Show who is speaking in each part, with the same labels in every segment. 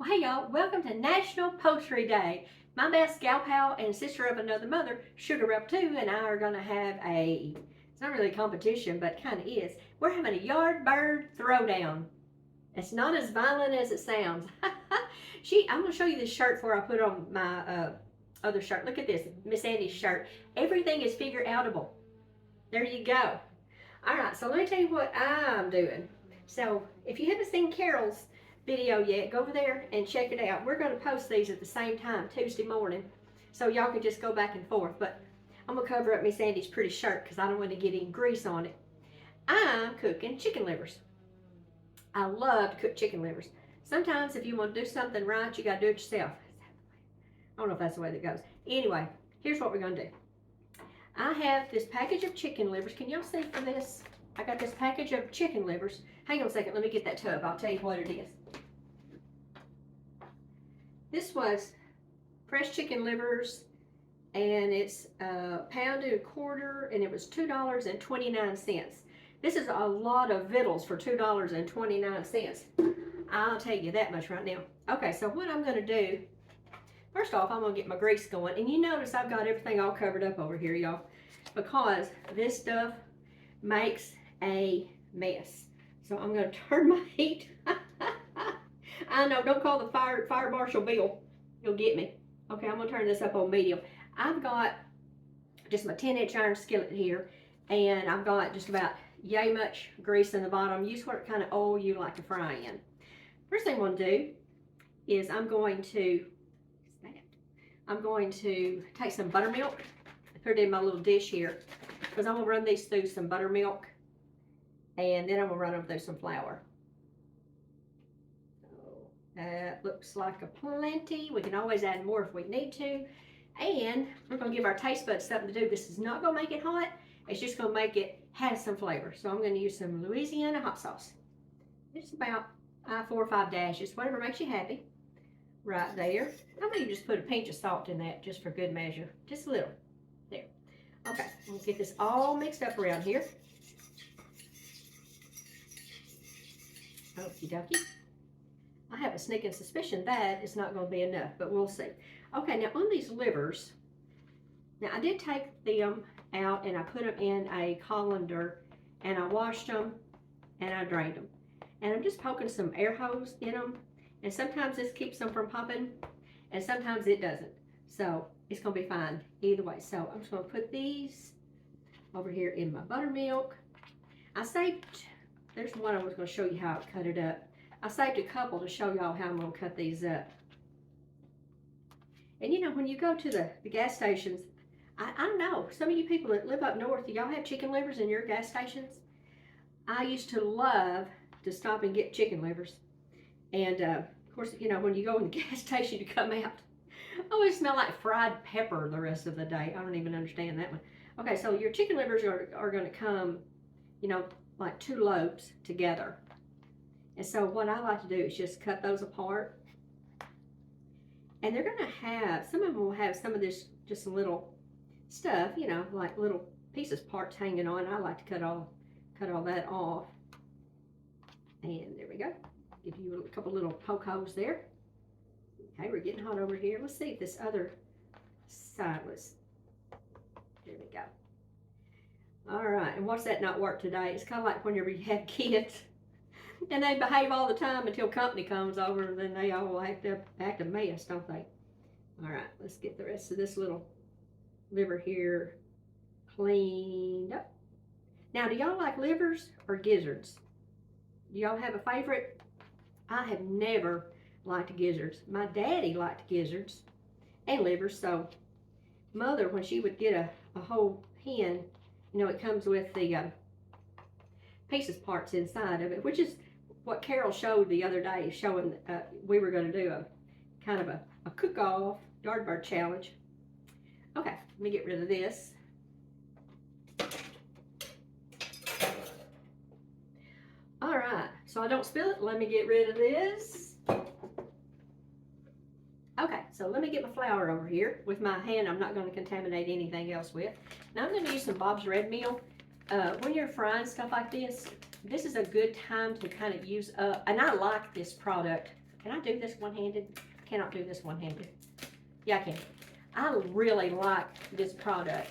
Speaker 1: Well, hey y'all, welcome to National Poultry Day. My best gal pal and sister of another mother, Sugar Rep 2, and I are going to have it's not really a competition, but kind of is. We're having a yard bird throwdown. It's not as violent as it sounds. I'm going to show you this shirt before I put on my other shirt. Look at this, Miss Andy's shirt. Everything is figure outable. There you go. All right, so let me tell you what I'm doing. So if you haven't seen Carol's video yet, go over there and check it out. We're going to post these at the same time, Tuesday morning, so y'all can just go back and forth. But I'm going to cover up Miss Andy's pretty shirt because I don't want to get any grease on it. I'm cooking chicken livers. I love to cook chicken livers. Sometimes if you want to do something right, you got to do it yourself. I don't know if that's the way that goes. Anyway, here's what we're going to do. I have this package of chicken livers. Can y'all see from this? I got this package of chicken livers. Hang on a second, let me get that tub. I'll tell you what it is. This was fresh chicken livers, and it's a pound and a quarter, and it was $2.29. This is a lot of victuals for $2.29. I'll tell you that much right now. Okay, so what I'm going to do, first off, I'm going to get my grease going. And you notice I've got everything all covered up over here, y'all, because this stuff makes a mess. So I'm going to turn my heat. I know, don't call the fire marshal Bill. You'll get me. Okay, I'm going to turn this up on medium. I've got just my 10-inch iron skillet here, and I've got just about yay much grease in the bottom. Use what kind of oil you like to fry in. First thing I'm going to do is I'm going to take some buttermilk and put it in my little dish here, because I'm going to run these through some buttermilk, and then I'm going to run them through some flour. So that looks like a plenty. We can always add more if we need to. And we're going to give our taste buds something to do. This is not going to make it hot. It's just going to make it have some flavor. So I'm going to use some Louisiana hot sauce. It's about 4 or 5 dashes, whatever makes you happy. Right there. I'm going to just put a pinch of salt in that just for good measure. Just a little. There. Okay, we'll get this all mixed up around here. Okie dokie. I have a sneaking suspicion that it's not going to be enough, but we'll see. Okay, now on these livers, now I did take them out and I put them in a colander and I washed them and I drained them. And I'm just poking some air hose in them. And sometimes this keeps them from popping and sometimes it doesn't. So it's going to be fine either way. So I'm just going to put these over here in my buttermilk. I saved, there's one I was going to show you how I cut it up. I saved a couple to show y'all how I'm going to cut these up. And you know, when you go to the gas stations, I don't know, some of you people that live up north, do y'all have chicken livers in your gas stations? I used to love to stop and get chicken livers. And of course, you know, when you go in the gas station, you come out, oh, it smells like fried pepper the rest of the day. I don't even understand that one. Okay, so your chicken livers are going to come, you know, like 2 lobes together. And so what I like to do is just cut those apart. And they're going to have, some of them will have some of this, just a little stuff, you know, like little pieces, parts hanging on. I like to cut all that off. And there we go. Give you a couple little poke holes there. Okay, we're getting hot over here. Let's see if this other side was, there we go. All right, and watch that not work today. It's kind of like whenever you have kids and they behave all the time until company comes over, and then they all act a mess, don't they? All right, let's get the rest of this little liver here cleaned up. Now, do y'all like livers or gizzards? Do y'all have a favorite? I have never liked gizzards. My daddy liked gizzards and livers, so mother, when she would get a whole hen, you know, it comes with the pieces parts inside of it, which is what Carol showed the other day, showing we were going to do a kind of a cook-off yard bird challenge. Okay, let me get rid of this. All right, so I don't spill it. Let me get rid of this. Okay, so let me get my flour over here. With my hand, I'm not going to contaminate anything else with. Now I'm going to use some Bob's Red Meal. When you're frying stuff like this is a good time to kind of use up, and I like this product Can I do this one-handed? Cannot do this one-handed. Yeah, I can. I really like this product.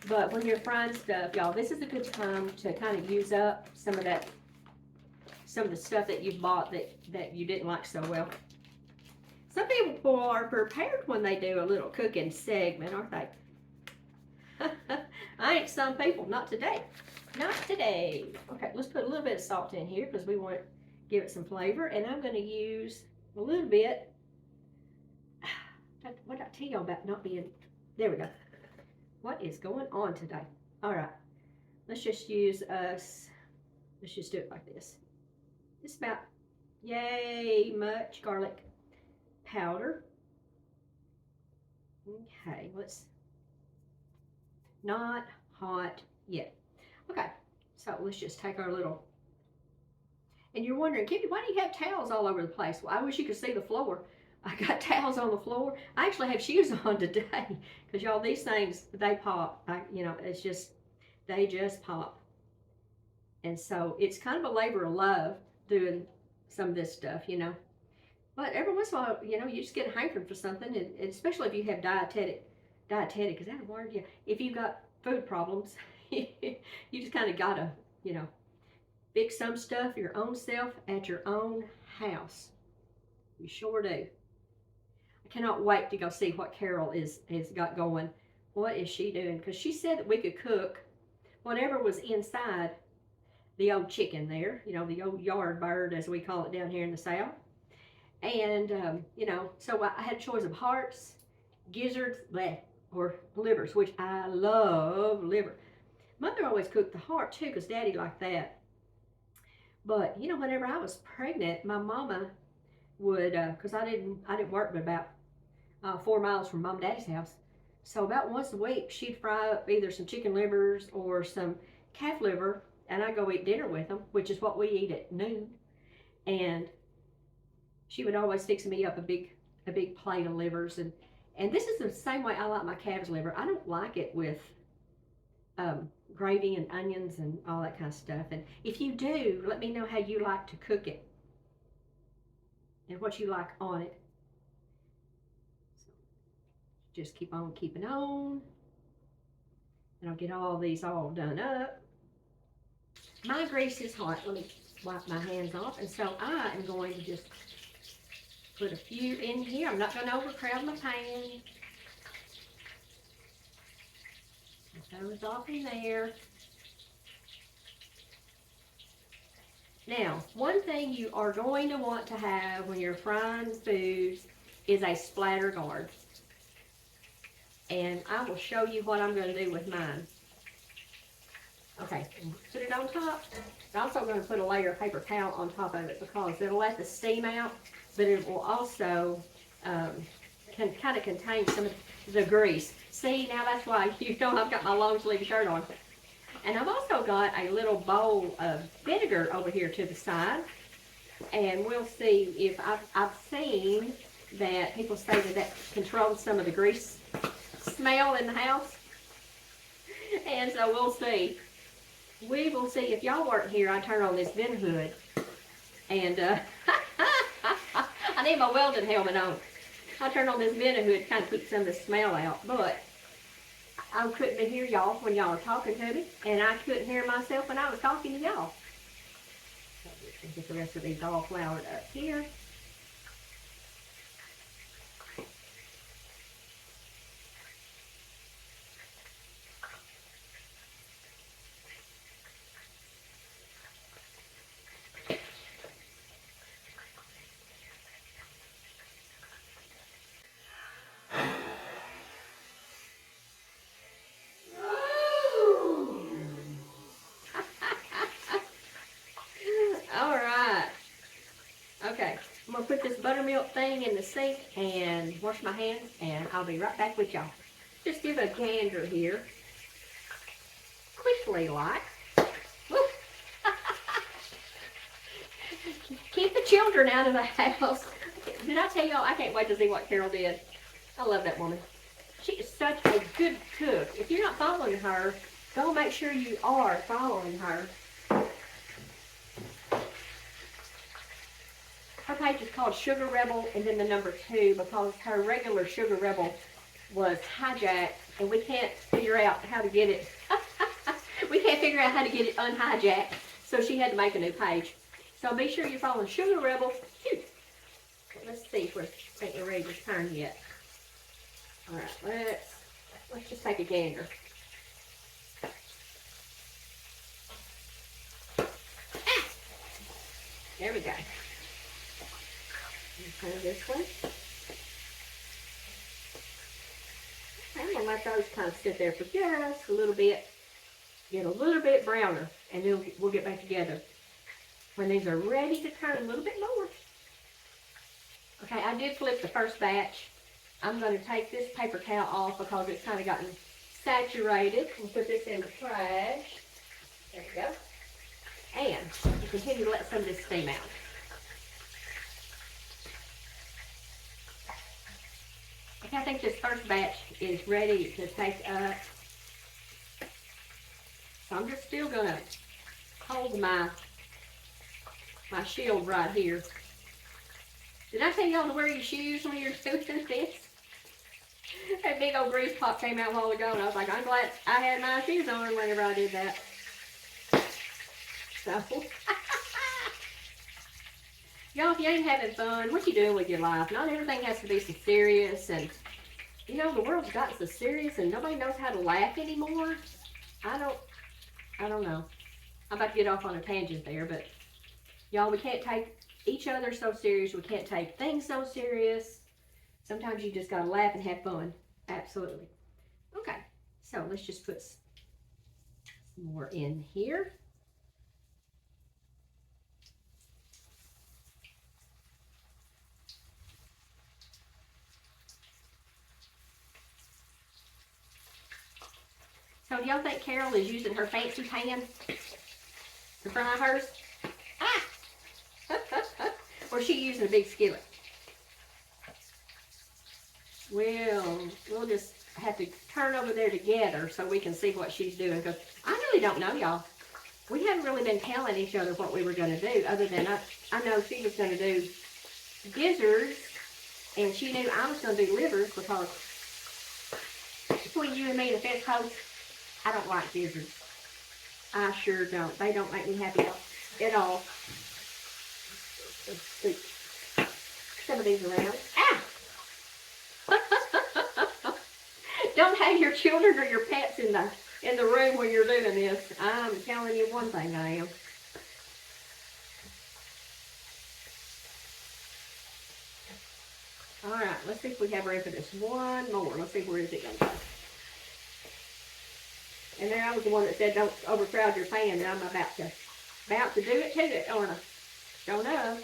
Speaker 1: But when you're frying stuff, y'all, this is a good time to kind of use up some of the stuff that you bought that you didn't like so well. Some people are prepared when they do a little cooking segment, aren't they? I ain't some people. Not today. Not today. Okay, let's put a little bit of salt in here because we want to give it some flavor. And I'm going to use a little bit. What did I tell y'all about not being... There we go. What is going on today? All right. Let's just use us... Let's just do it like this. It's about yay much garlic powder. Okay, let's... Not hot yet. Okay, so let's just take our little... And you're wondering, Kimmy, why do you have towels all over the place? Well, I wish you could see the floor. I got towels on the floor. I actually have shoes on today because y'all, these things, they pop. You know, it's just, they just pop. And so it's kind of a labor of love doing some of this stuff, you know. But every once in a while, you know, you just get hankering for something, and especially if you have dietetic, is that a word? Yeah. If you've got food problems, you just kind of gotta, you know, fix some stuff your own self at your own house. You sure do. I cannot wait to go see what Carol is got going. What is she doing? Because she said that we could cook whatever was inside the old chicken there, you know, the old yard bird, as we call it down here in the South. And, you know, so I had a choice of hearts, gizzards, or livers, which I love liver. Mother always cooked the heart too, because Daddy liked that. But, you know, whenever I was pregnant, my mama would, because I didn't work but about 4 miles from Mom and Daddy's house. So about once a week, she'd fry up either some chicken livers or some calf liver, and I'd go eat dinner with them, which is what we eat at noon. And she would always fix me up a big plate of livers. And this is the same way I like my calf's liver. I don't like it with gravy and onions and all that kind of stuff. And if you do, let me know how you like to cook it and what you like on it. So just keep on keeping on, and I'll get all these all done up. My grease is hot. Let me wipe my hands off. And so I am going to just put a few in here. I'm not going to overcrowd my pan. Put those off in there. Now, one thing you are going to want to have when you're frying foods is a splatter guard. And I will show you what I'm going to do with mine. Okay, put it on top. I'm also going to put a layer of paper towel on top of it because it'll let the steam out, but it will also kind of contain some of the grease. See, now that's why you know I've got my long sleeve shirt on. And I've also got a little bowl of vinegar over here to the side. And we'll see if I've seen that people say that controls some of the grease smell in the house. And so we'll see. We will see. If y'all weren't here, I turn on this vent hood. And I need my welding helmet on. I turn on this vent hood to kind of keep some of the smell out. But I couldn't hear y'all when y'all were talking to me. And I couldn't hear myself when I was talking to y'all. So we can get the rest of these all floured up here. I'm going to put this buttermilk thing in the sink and wash my hands, and I'll be right back with y'all. Just give a gander here. Quickly like. Keep the children out of the house. Did I tell y'all, I can't wait to see what Carol did. I love that woman. She is such a good cook. If you're not following her, go make sure you are following her. her page is called Sugar Rebel and then the number 2 because her regular Sugar Rebel was hijacked and we can't figure out how to get it. We can't figure out how to get it unhijacked, so she had to make a new page. So be sure you're following Sugar Rebel. Phew. Let's see if we're ready to turn yet. All right, let's just take a gander. There we go. Turn this one. I'm gonna let those kind of sit there for just a little bit. Get a little bit browner, and then we'll get back together when these are ready to turn a little bit more. Okay, I did flip the first batch. I'm going to take this paper towel off because it's kind of gotten saturated. We'll put this in the trash. There we go. And we'll continue to let some of this steam out. Okay, I think this first batch is ready to take up. So I'm just still going to hold my shield right here. Did I tell y'all to wear your shoes when you're doing this? That big old grease pop came out a while ago, and I was like, I'm glad I had my shoes on whenever I did that. So, y'all, if you ain't having fun, what you doing with your life? Not everything has to be so serious, and you know, the world's gotten so serious, and nobody knows how to laugh anymore. I don't know. I'm about to get off on a tangent there, but y'all, we can't take each other so serious. We can't take things so serious. Sometimes you just gotta laugh and have fun. Absolutely. Okay, so let's just put some more in here. So do y'all think Carol is using her fancy pan in front of hers? Ah! Or is she using a big skillet? We'll just have to turn over there together so we can see what she's doing, because I really don't know, y'all. We haven't really been telling each other what we were going to do, other than I know she was going to do gizzards, and she knew I was going to do livers, because between you and me and the fence post, I don't like gizzards. I sure don't. They don't make me happy at all. Let's scoop some of these around. Ah! Don't have your children or your pets in the room when you're doing this. I'm telling you one thing, I am. All right, let's see if we have room for this one more. Let's see, where is it going to go? And there I was the one that said don't overcrowd your pan, and I'm about to do it to it, aren't I? Don't know.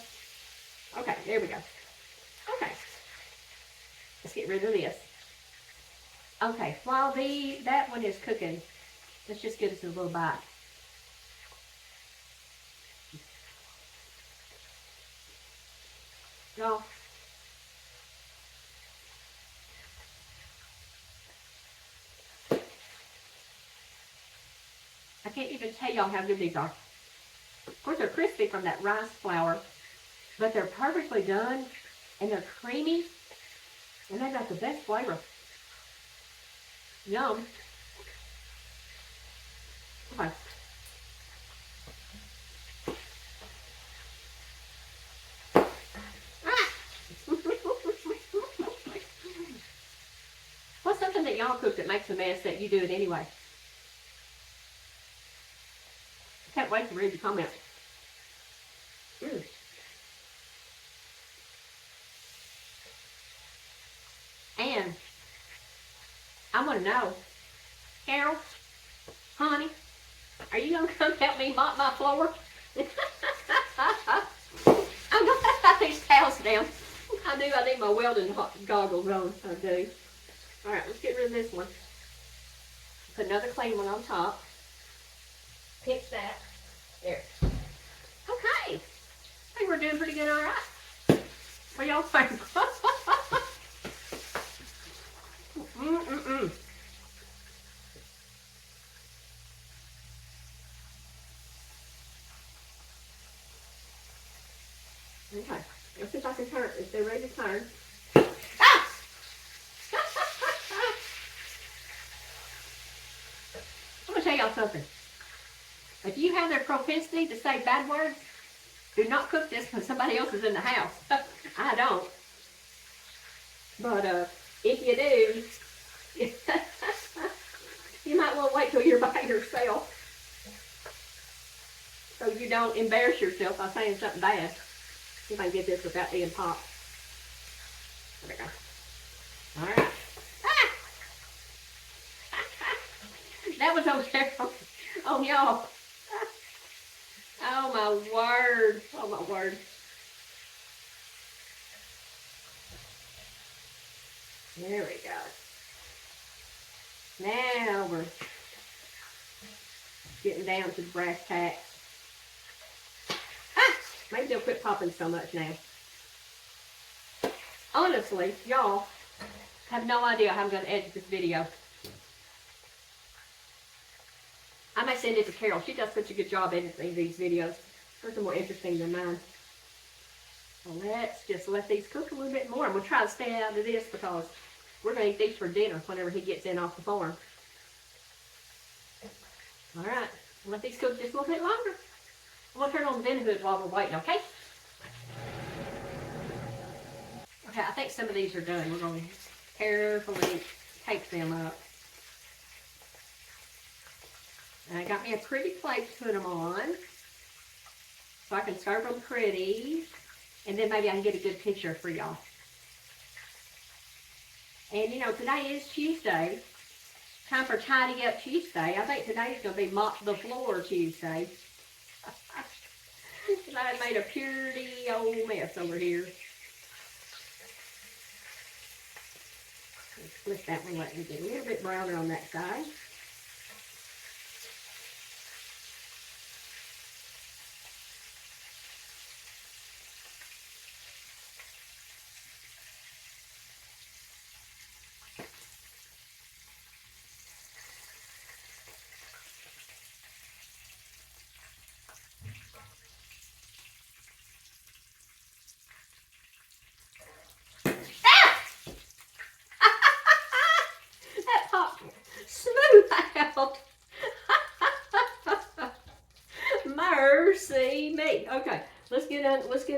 Speaker 1: Okay, there we go. Okay. Let's get rid of this. Okay, while that one is cooking, let's just give us a little bite. Y'all, I can't even tell y'all how good these are. Of course, they're crispy from that rice flour, but they're perfectly done, and they're creamy, and they got the best flavor. Yum. Okay. What's something that y'all cook that makes a mess that you do it anyway? Can't wait to read the comments. And I want to know, Carol, honey, are you going to come help me mop my floor? I'm going to put these towels down. I need my welding goggles on. I do. All right, let's get rid of this one. Put another clean one on top. Pinch that. There. Okay. I think we're doing pretty good, all right. What y'all think? Okay. y'all something. If you have their propensity to say bad words, do not cook this when somebody else is in the house. I don't. But if you do, you might want to wait till you're by yourself so you don't embarrass yourself by saying something bad. See if I can get this without being popped. There we go. All right. Ah! That was on camera. Oh, y'all. Oh, my word. Oh, my word. There we go. Now we're getting down to the brass tacks. Ah! Maybe they'll quit popping so much now. Honestly, y'all have no idea how I'm going to edit this video. I may send it to Carol. She does such a good job editing these videos. Hers are more interesting than mine. So let's just let these cook a little bit more. And we'll try to stay out of this because we're going to eat these for dinner whenever he gets in off the farm. All right. Let these cook just a little bit longer. I'm going to turn on the vinegar while we're waiting, okay? Okay, I think some of these are done. We're going to carefully take them up. And I got me a pretty plate to put them on so I can serve them pretty. And then maybe I can get a good picture for y'all. And you know, today is Tuesday. Time for Tidy Up Tuesday. I think today's going to be Mop the Floor Tuesday. I made a pretty old mess over here. Let's flip that one, let me get a little bit browner on that side. Mercy me. Okay, let's get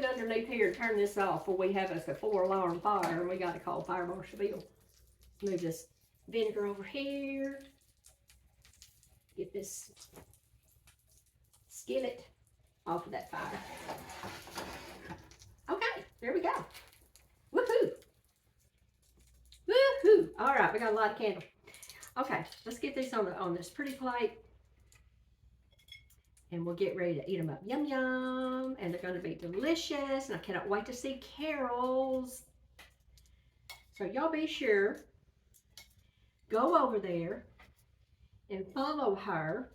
Speaker 1: underneath here and turn this off before we have us a 4-alarm fire and we got to call Fire Marshal Bill. Move this vinegar over here. Get this skillet off of that fire. Okay, there we go. Woohoo! Woohoo! All right, we got a lot of candle. Okay, let's get these on this pretty plate. And we'll get ready to eat them up. Yum, yum. And they're going to be delicious. And I cannot wait to see Carol's. So y'all be sure. Go over there. And follow her.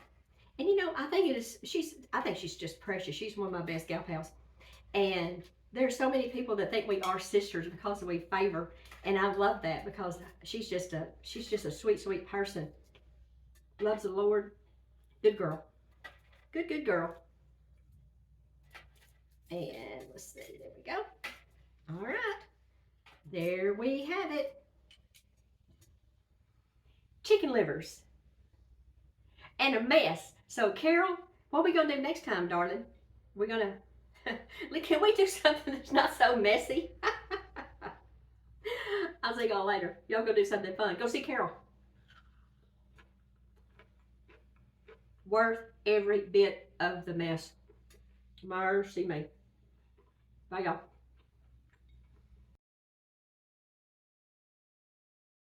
Speaker 1: And you know, I think she's just precious. She's one of my best gal pals. And there's so many people that think we are sisters because we favor. And I love that because she's just a sweet, sweet person. Loves the Lord. Good girl. Good girl. And let's see, there we go. All right. There we have it. Chicken livers. And a mess. So, Carol, what are we going to do next time, darling? We're going to, can we do something that's not so messy? I'll see y'all later. Y'all go do something fun. Go see Carol. Worth every bit of the mess. Mercy me. Bye, y'all.